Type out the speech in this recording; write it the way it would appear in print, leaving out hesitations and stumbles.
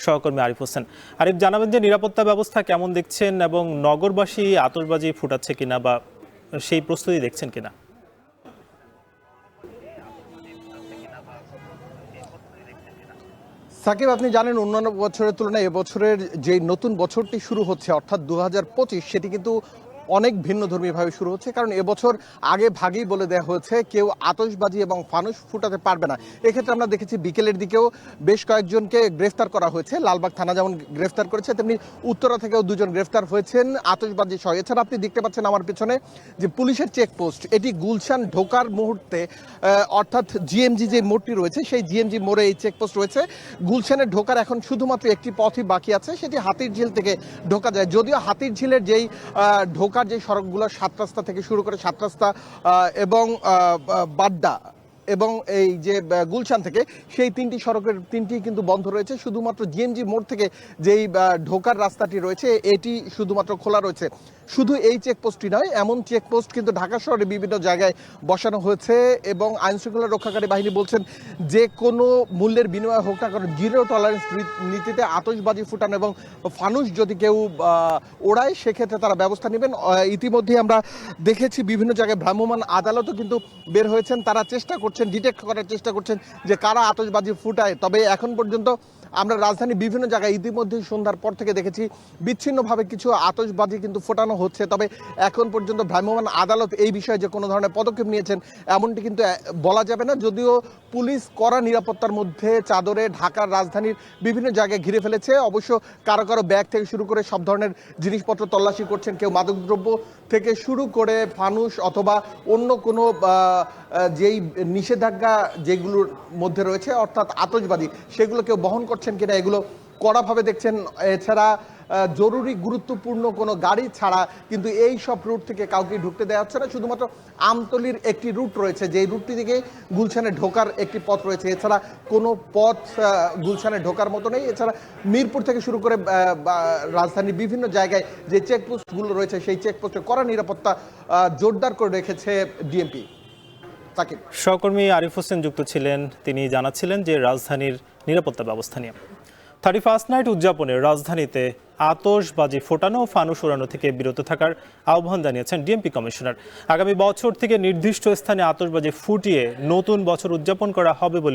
সহকর্মী আরিফ হোসেন। আরিফ, জানাবেন যে নিরাপত্তা ব্যবস্থা কেমন দেখছেন এবং নগরবাসী আতশবাজি ফুটাচ্ছে কিনা বা সেই প্রস্তুতি দেখছেন কিনা? সাকিব, আপনি জানেন অন্যান্য বছরের তুলনায় এবছরের যে নতুন বছরটি শুরু হচ্ছে অর্থাৎ 2025, সেটি কিন্তু অনেক ভিন্নধর্মীভাবে শুরু হচ্ছে। কারণ এবছর আগে ভাগেই বলে দেওয়া হয়েছে কেউ আতশবাজি এবং ফানুস ফুটাতে পারবে না। এক্ষেত্রে আমরা দেখেছি বিকেলের দিকেও বেশ কয়েকজনকে গ্রেফতার করা হয়েছে। লালবাগ থানা যেমন গ্রেফতার করেছে, তেমনি উত্তরা থেকেও দুজন গ্রেফতার হয়েছেন আতশবাজি সহ। এছাড়া আপনি দেখতে পাচ্ছেন আমার পেছনে যে পুলিশের চেকপোস্ট, এটি গুলশান ঢোকার মুহূর্তে অর্থাৎ জিএমজি যে মোড়টি রয়েছে সেই জিএমজি মোড়ে এই চেকপোস্ট রয়েছে। গুলশানে ঢোকার এখন শুধুমাত্র একটি পথই বাকি আছে, সেটি হাতির ঝিল থেকে ঢোকা যায়। যদিও হাতির ঝিলের যেই ঢোকার যে সড়কগুলো, 7 রাস্তা থেকে শুরু করে 7 রাস্তা এবং বাড্ডা এবং এই যে গুলশান থেকে, সেই তিনটি সড়কের তিনটি কিন্তু বন্ধ রয়েছে। শুধুমাত্র জিএমজি মোড় থেকে যেই ঢোকার রাস্তাটি রয়েছে এটি শুধুমাত্র খোলা রয়েছে। শুধু এই চেকপোস্টটি নয়, এমন চেকপোস্ট কিন্তু ঢাকা শহরে বিভিন্ন জায়গায় বসানো হয়েছে এবং আইনশৃঙ্খলা রক্ষাকারী বাহিনী বলছেন যে কোনো মূল্যের বিনিময়ে হোক না কারণ জিরো টলারেন্স নীতিতে আতশবাজি ফুটানো এবং ফানুস যদি কেউ ওড়ায় সেক্ষেত্রে তারা ব্যবস্থা নেবেন। ইতিমধ্যে আমরা দেখেছি বিভিন্ন জায়গায় ভ্রাম্যমাণ আদালতও কিন্তু বের হয়েছেন, তারা চেষ্টা করছেন, ডিটেক্ট করার চেষ্টা করছেন যে কারা আতশবাজি ফুটায়। তবে এখন পর্যন্ত আমরা রাজধানীর বিভিন্ন জায়গায় ইতিমধ্যেই সন্ধ্যার পর থেকে দেখেছি বিচ্ছিন্নভাবে কিছু আতশবাজি কিন্তু ফোটানো হচ্ছে। তবে এখন পর্যন্ত ভ্রাম্যমাণ আদালত এই বিষয়ে যে কোনো ধরনের পদক্ষেপ নিয়েছেন এমনটি কিন্তু বলা যাবে না। যদিও পুলিশ কড়া নিরাপত্তার মধ্যে চাদরে ঢাকার রাজধানীর বিভিন্ন জায়গায় ঘিরে ফেলেছে। অবশ্য কারো কারো ব্যাগ থেকে শুরু করে সব ধরনের জিনিসপত্র তল্লাশি করছেন, কেউ মাদকদ্রব্য থেকে শুরু করে ফানুস অথবা অন্য কোনো যেই নিষেধাজ্ঞা যেগুলোর মধ্যে রয়েছে অর্থাৎ আতশবাজি, সেগুলো কেউ বহন করছেন কিনা এগুলো কড়াভাবে দেখছেন। এছাড়া জরুরি গুরুত্বপূর্ণ কোনো গাড়ি ছাড়া কিন্তু এই সব রুট থেকে কাউকে ঢুকতে দেওয়া হচ্ছে না। শুধুমাত্র আমতলির একটি রুট রয়েছে, যেই রুটটি থেকে গুলশানে ঢোকার একটি পথ রয়েছে। এছাড়া কোনো পথ গুলশানে ঢোকার মতো নেই। এছাড়া মিরপুর থেকে শুরু করে রাজধানীর বিভিন্ন জায়গায় যে চেকপোস্টগুলো রয়েছে সেই চেকপোস্টে কড়া নিরাপত্তা জোরদার করে রেখেছে ডিএমপি। সহকর্মী আরিফ হোসেন যুক্ত ছিলেন, তিনি জানাচ্ছিলেন যে রাজধানীর নিরাপত্তা ব্যবস্থা নিয়ে 31st নাইট উদযাপনে রাজধানীতে আতশবাজি ফোটানো ও ফানুস ওড়ানো থেকে বিরত থাকার আহ্বান জানিয়েছেন ডিএমপি কমিশনার। আগামী বছর থেকে নির্দিষ্ট স্থানে আতশবাজি ফুটিয়ে নতুন বছর উদযাপন করা হবে বলে